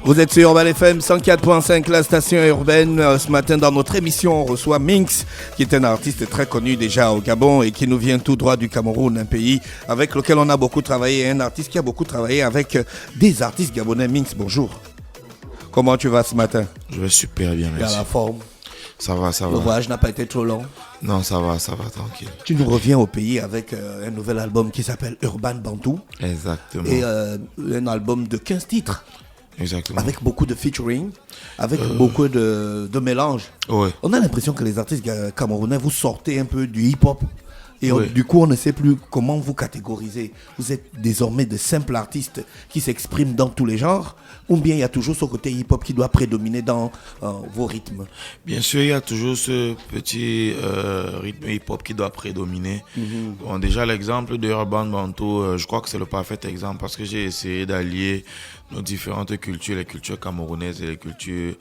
Vous êtes sur Urban FM 104.5, la station urbaine. Ce matin, dans notre émission, on reçoit Minx, qui est un artiste très connu déjà au Gabon et qui nous vient tout droit du Cameroun, un pays avec lequel on a beaucoup travaillé. Un artiste qui a beaucoup travaillé avec des artistes gabonais. Minx, bonjour. Comment tu vas ce matin? Je vais super bien, merci. Bien la forme. Ça va, ça va. Le voyage n'a pas été trop long. Non, ça va, tranquille. Tu nous reviens au pays avec un nouvel album qui s'appelle Urban Bantou. Exactement. Et un album de 15 titres. Exactement. Avec beaucoup de featuring, avec beaucoup de mélange. Ouais. On a l'impression que les artistes camerounais, vous sortez un peu du hip-hop. Et Ouais. du coup, on ne sait plus comment vous catégoriser. Vous êtes désormais de simples artistes qui s'expriment dans tous les genres, ou bien il y a toujours ce côté hip-hop qui doit prédominer dans vos rythmes? Bien sûr, il y a toujours ce petit rythme hip-hop qui doit prédominer. Bon, déjà, l'exemple de Urban Bantou, je crois que c'est le parfait exemple parce que j'ai essayé d'allier nos différentes cultures, les cultures camerounaises et les cultures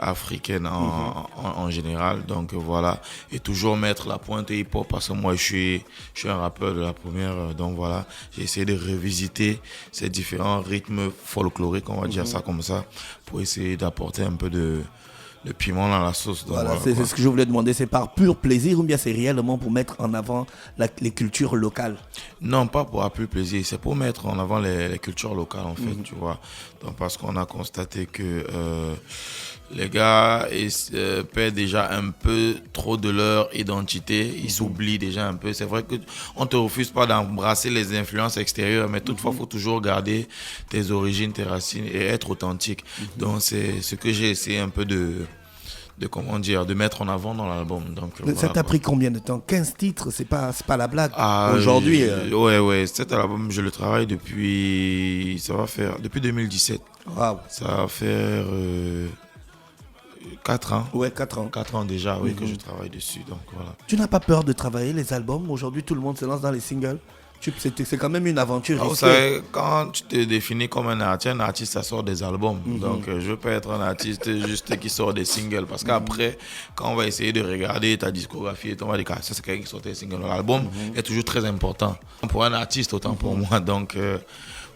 africaines en général. Donc voilà, et toujours mettre la pointe hip-hop parce que moi je suis un rappeur de la première. Donc voilà, j'ai essayé de revisiter ces différents rythmes folkloriques, on va dire ça comme ça, pour essayer d'apporter un peu de piment dans la sauce. Donc Voilà, voilà, c'est ce que je voulais demander. C'est par pur plaisir ou bien c'est réellement pour mettre en avant les cultures locales? Non, pas pour plus plaisir, c'est pour mettre en avant les cultures locales en fait, tu vois. Donc parce qu'on a constaté que les gars perdent déjà un peu trop de leur identité, ils s'oublient déjà un peu. C'est vrai que on te refuse pas d'embrasser les influences extérieures, mais toutefois faut toujours garder tes origines, tes racines et être authentique. Donc c'est ce que j'ai essayé un peu de comment dire, de mettre en avant dans l'album. Donc Ça voilà, t'a pris combien de temps? 15 titres, c'est pas la blague. Ah, Aujourd'hui. Ouais, cet album, je le travaille depuis 2017. Waouh. Ça va faire 4 ans. Ouais, 4 ans. 4 ans déjà, oui, que je travaille dessus. Donc voilà. Tu n'as pas peur de travailler les albums? Aujourd'hui, tout le monde se lance dans les singles. C'est quand même une aventure Vous risquée. savez, quand tu te définis comme un artiste, ça sort des albums. Donc, je ne veux pas être un artiste juste qui sort des singles. Parce qu'après, quand on va essayer de regarder ta discographie, on va dire que ça, c'est quelqu'un qui sort des singles. L'album est toujours très important. Pour un artiste, autant pour moi. Donc,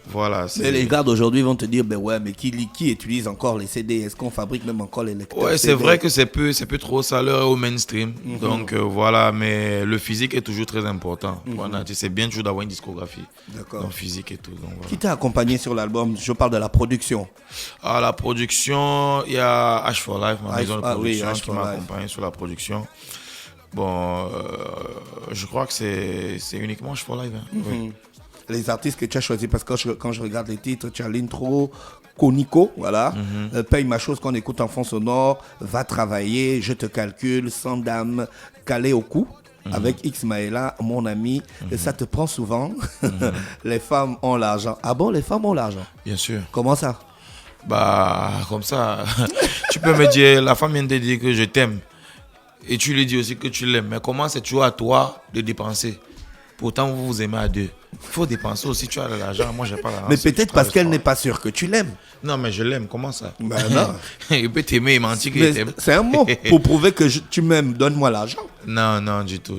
voilà. Mais les gars d'aujourd'hui vont te dire, ben ouais, mais qui utilise encore les CD? Est-ce qu'on fabrique même encore les lecteurs? Ouais, c'est CD? vrai que c'est peu trop ça l'heure au mainstream. Donc voilà, mais le physique est toujours très important. Pour un artiste, c'est bien toujours d'avoir une discographie. D'accord. Donc physique et tout. Donc, voilà. Qui t'a accompagné sur l'album? Je parle de la production. À la production, il y a H4Life, ma maison de production, oui, qui m'a accompagné sur la production. Bon, je crois que c'est uniquement H4Life. Hein. Oui. Les artistes que tu as choisis, parce que quand je regarde les titres, tu as l'intro, Koniko, voilà, Paye ma chose qu'on écoute en fond sonore, Va travailler, Je te calcule, Sans dame, Calé au cou, avec X Maëla, mon ami, et ça te prend souvent. Les femmes ont l'argent. Ah bon, les femmes ont l'argent? Bien sûr. Comment ça? Bah, comme ça, tu peux me dire, la femme vient de dire que je t'aime. Et tu lui dis aussi que tu l'aimes. Mais comment c'est toujours à toi de dépenser? Pourtant, vous vous aimez à deux. Il faut dépenser aussi, tu as de l'argent. Moi, j'ai pas l'argent. Mais peut-être parce qu'elle n'est pas sûre que tu l'aimes. Non, mais je l'aime. Comment ça? Ben non. Il peut t'aimer et mentir qu'il t'aime. C'est un mot pour prouver que tu m'aimes. Donne-moi l'argent. Non, du tout.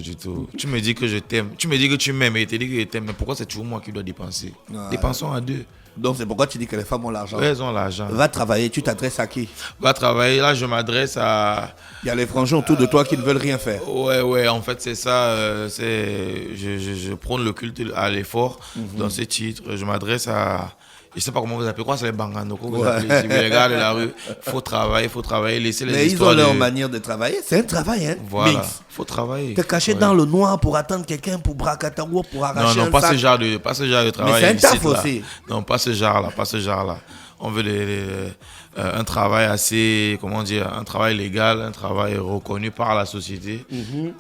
Tu me dis que je t'aime. Tu me dis que tu m'aimes et tu dis que je t'aime. Mais pourquoi c'est toujours moi qui dois dépenser? Dépensons à deux. Donc c'est pourquoi tu dis que les femmes ont l'argent. Ouais, elles ont l'argent. Va travailler, tu t'adresses à qui? Va travailler. Là, je m'adresse à... Il y a les frangins autour de toi qui ne veulent rien faire. Ouais, en fait, c'est ça. Je prône le culte à l'effort dans ce titre. Je m'adresse à... Je sais pas comment vous appelez. Quoi, c'est les banganoko vous appelez. Si vous regardez la rue, faut travailler, laisser les Mais histoires. Mais ils ont leur manière de travailler. C'est un travail, hein. Voilà, Mix. faut travailler. Te cacher dans le noir pour attendre quelqu'un pour bracataouer, pour arracher un pas sac. ce genre de travail. Mais c'est un taf ici, là. aussi. Non, pas ce genre-là. On veut un travail assez, comment dire, un travail légal, un travail reconnu par la société.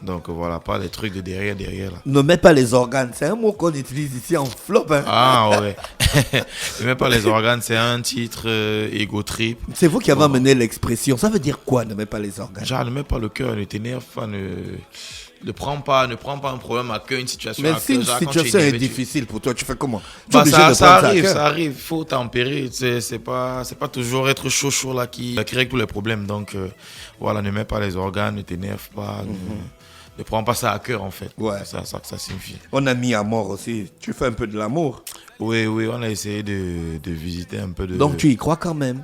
Donc voilà, pas des trucs de derrière là. Ne mets pas les organes. C'est un mot qu'on utilise ici en flop, hein. Ah ouais. Ne mets pas les organes, c'est un titre ego trip. C'est vous qui avez amené l'expression. Ça veut dire quoi, ne mets pas les organes? Genre, ne mets pas le cœur, ne t'énerve pas, ne prends pas un problème à cœur, une situation Mais à si cœur. une Genre, situation est tu- difficile pour toi, tu fais comment? Tu es Bah, obligé de ça prendre à arrive, cœur. ça arrive. Faut tempérer. C'est pas toujours être chaud là qui règle tous les problèmes. Donc voilà, ne mets pas les organes, ne t'énerve pas, ne prends pas ça à cœur en fait. Ouais. C'est ça que ça signifie. On a mis à mort aussi. Tu fais un peu de l'amour. Oui, on a essayé de visiter un peu de. Donc tu y crois quand même?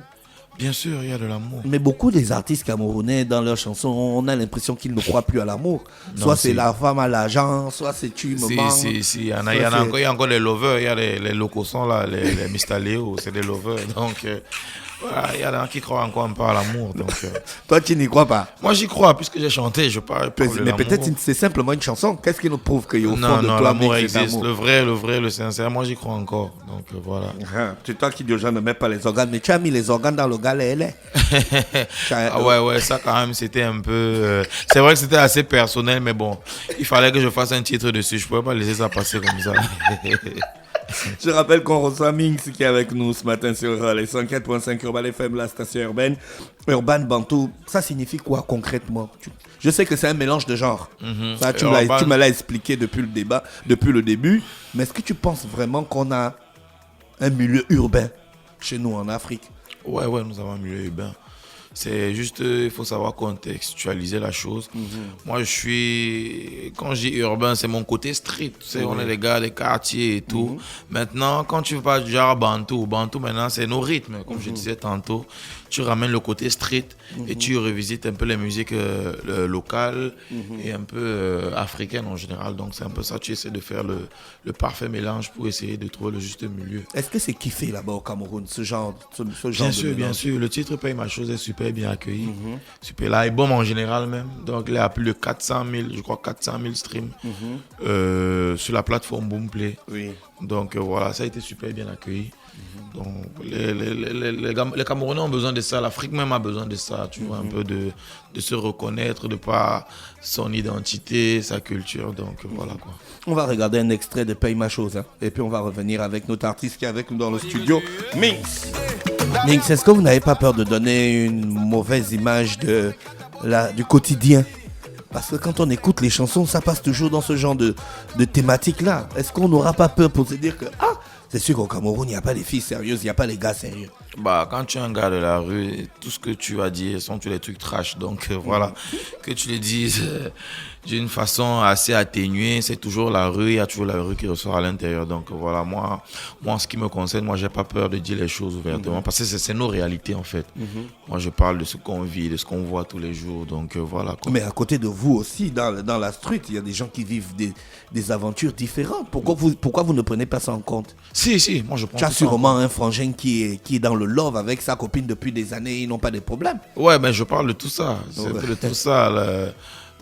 Bien sûr, il y a de l'amour. Mais beaucoup des artistes camerounais, dans leurs chansons, on a l'impression qu'ils ne croient plus à l'amour. Non, Soit c'est la femme à l'argent, soit c'est tu me manques. Si, il y a encore les lovers, il y a les locosons là, les Mr. Léo, c'est des lovers. Donc, voilà, il y en a qui croient encore un peu à l'amour. Donc, Toi, tu n'y crois pas. moi, j'y crois, puisque j'ai chanté, je parle de Mais l'amour. peut-être c'est simplement une chanson. Qu'est-ce qui nous prouve qu'il y a au fond Non, de non, toi l'amour mec, cet existe. amour? Le vrai, le sincère, moi, j'y crois encore. Donc, voilà. C'est toi qui dis aux gens ne mets pas les organes, mais tu as mis les organes dans le galet. Ah ouais, ça quand même, c'était un peu... c'est vrai que c'était assez personnel, mais bon, il fallait que je fasse un titre dessus. Je pouvais pas laisser ça passer comme ça. Je rappelle qu'on reçoit Minx qui est avec nous ce matin sur les 104.5 Urban FM, la station urbaine. Urban Bantou, ça signifie quoi concrètement? Je sais que c'est un mélange de genres. Ça, tu me l'as expliqué depuis le début. Mais est-ce que tu penses vraiment qu'on a un milieu urbain chez nous en Afrique? Ouais, nous avons un milieu urbain. C'est juste, il faut savoir contextualiser la chose. Moi, quand je dis urbain, c'est mon côté street. On est les gars des quartiers et tout. Maintenant, quand tu vas du genre Bantou maintenant, c'est nos rythmes. Comme je disais tantôt, tu ramènes le côté street et tu revisites un peu les musiques locales et un peu africaines en général. Donc, c'est un peu ça. Tu essaies de faire le parfait mélange pour essayer de trouver le juste milieu. Est-ce que c'est kiffé là-bas au Cameroun, ce genre Bien sûr. Le titre Paye ma chose est super bien accueilli. Super l'album en général même. Donc, il y a plus de 400 000 streams sur la plateforme Boomplay. Oui. Donc, voilà, ça a été super bien accueilli. Donc, les Camerounais ont besoin de ça, l'Afrique même a besoin de ça, tu vois, un peu de se reconnaître, de par son identité, sa culture, donc voilà quoi. On va regarder un extrait de Paye ma chose, et puis on va revenir avec notre artiste qui est avec nous dans le studio, Minx. Minx, est-ce que vous n'avez pas peur de donner une mauvaise image du quotidien? Parce que quand on écoute les chansons, ça passe toujours dans ce genre de thématique-là. Est-ce qu'on n'aura pas peur pour se dire que c'est sûr qu'au Cameroun, il n'y a pas les filles sérieuses, il n'y a pas les gars sérieux? Quand tu es un gars de la rue, tout ce que tu vas dire sont tous les trucs trash. Donc voilà, que tu le dises d'une façon assez atténuée, c'est toujours la rue, il y a toujours la rue qui ressort à l'intérieur. Donc voilà, moi en ce qui me concerne, moi j'ai pas peur de dire les choses ouvertement parce que c'est nos réalités en fait. Moi je parle de ce qu'on vit, de ce qu'on voit tous les jours. Donc voilà quoi. Mais à côté de vous aussi, dans la street, il y a des gens qui vivent des aventures différentes. Pourquoi vous ne prenez pas ça en compte? Si, moi je prends ça. Tu as sûrement un frangin qui est dans le love avec sa copine depuis des années, ils n'ont pas de problème. Ouais, mais je parle de tout ça. C'est de tout ça,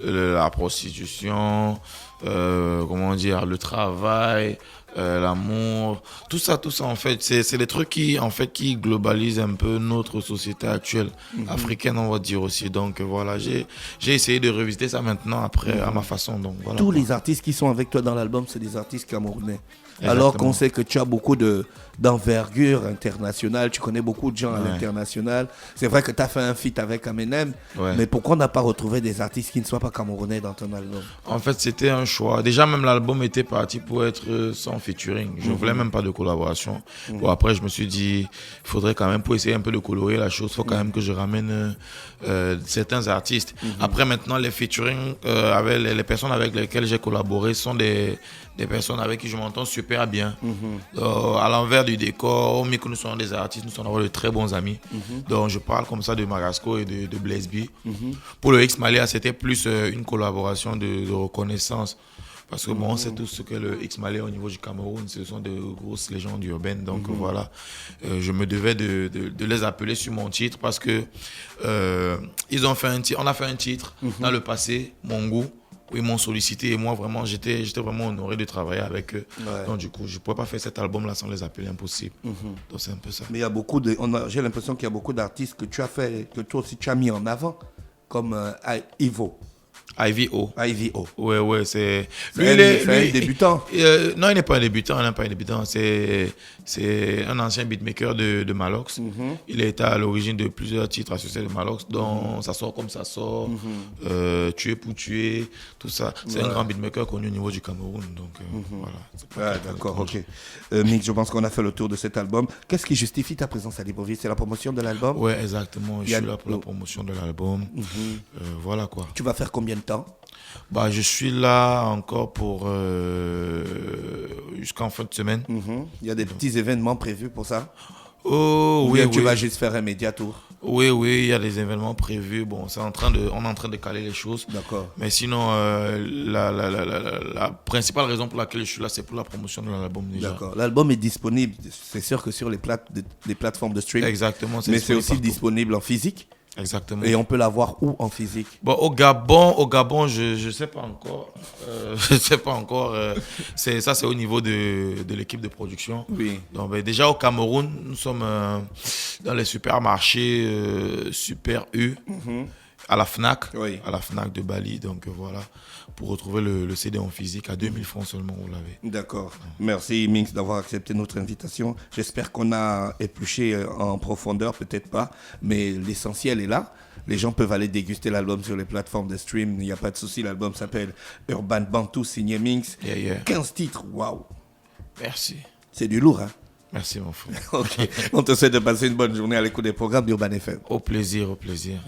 la prostitution, le travail, l'amour, tout ça en fait, c'est des trucs qui globalisent un peu notre société actuelle, africaine on va dire aussi. Donc voilà, j'ai essayé de revisiter ça maintenant après à ma façon. Donc voilà. Tous les artistes qui sont avec toi dans l'album, c'est des artistes camerounais. Exactement. Alors qu'on sait que tu as beaucoup d'envergure internationale, tu connais beaucoup de gens à l'international. C'est vrai que tu as fait un feat avec Eminem, mais pourquoi on n'a pas retrouvé des artistes qui ne soient pas camerounais dans ton album? En fait, c'était un choix. Déjà, même l'album était parti pour être sans featuring. Je ne voulais même pas de collaboration. Bon, après, je me suis dit, il faudrait quand même, pour essayer un peu de colorer la chose, il faut quand même que je ramène certains artistes. Après, maintenant, les featuring avec les personnes avec lesquelles j'ai collaboré sont des personnes avec qui je m'entends super bien. À l'envers du décor, mais que nous sommes des artistes, nous sommes de très bons amis. Donc je parle comme ça de Marasco et de Blaise B. Pour le X Malia, c'était plus une collaboration de reconnaissance. Parce que bon, on sait tous ce que le X Malia au niveau du Cameroun, ce sont de grosses légendes urbaines. Donc voilà, je me devais de les appeler sur mon titre parce que on a fait un titre dans le passé, Mon Goût. Ils m'ont sollicité et moi vraiment j'étais vraiment honoré de travailler avec eux. Donc du coup je ne pourrais pas faire cet album là sans les appeler, impossible. Donc c'est un peu ça. Mais il y a beaucoup j'ai l'impression qu'il y a beaucoup d'artistes que tu as fait, que toi aussi tu as mis en avant, comme Ivo. IVO. Ouais, c'est... Lui, il est un débutant. Non, il n'est pas un débutant, c'est un ancien beatmaker de Malox. Il était à l'origine de plusieurs titres associés de Malox, dont Ça sort comme ça sort, Tuer pour tuer, tout ça. C'est un grand beatmaker connu au niveau du Cameroun. Donc voilà. D'accord, ok. Mick, je pense qu'on a fait le tour de cet album. Qu'est-ce qui justifie ta présence à Libreville? C'est la promotion de l'album? Ouais, exactement. Je suis là pour la promotion de l'album. Voilà quoi. Tu vas faire combien de temps? Je suis là encore pour jusqu'en fin de semaine. Il y a des petits événements prévus pour ça? Oh, Ou oui, bien tu oui. vas juste faire un média tour? Oui, oui, il y a des événements prévus. Bon, on est en train de caler les choses. D'accord. Mais sinon, la principale raison pour laquelle je suis là, c'est pour la promotion de l'album déjà. D'accord. L'album est disponible, c'est sûr que sur les plateformes de stream. Exactement. Mais c'est aussi partout. disponible en physique. Exactement. Et on peut l'avoir où en physique? Bon, au Gabon, je sais pas encore. Je sais pas encore. C'est au niveau de l'équipe de production. Oui. Donc, déjà au Cameroun, nous sommes dans les supermarchés Super U à la Fnac, Oui. à la Fnac de Bali. Donc voilà, pour retrouver le CD en physique à 2000 francs seulement, vous l'avez. D'accord. Merci Minx d'avoir accepté notre invitation. J'espère qu'on a épluché en profondeur, peut-être pas, mais l'essentiel est là. Les gens peuvent aller déguster l'album sur les plateformes de stream. Il n'y a pas de souci. L'album s'appelle Urban Bantu, signé Minx. Yeah, yeah. 15 titres. Waouh. Merci. C'est du lourd, hein? Merci, mon frère. Ok. On te souhaite de passer une bonne journée à l'écoute des programmes d'Urban FM. Au plaisir, au plaisir.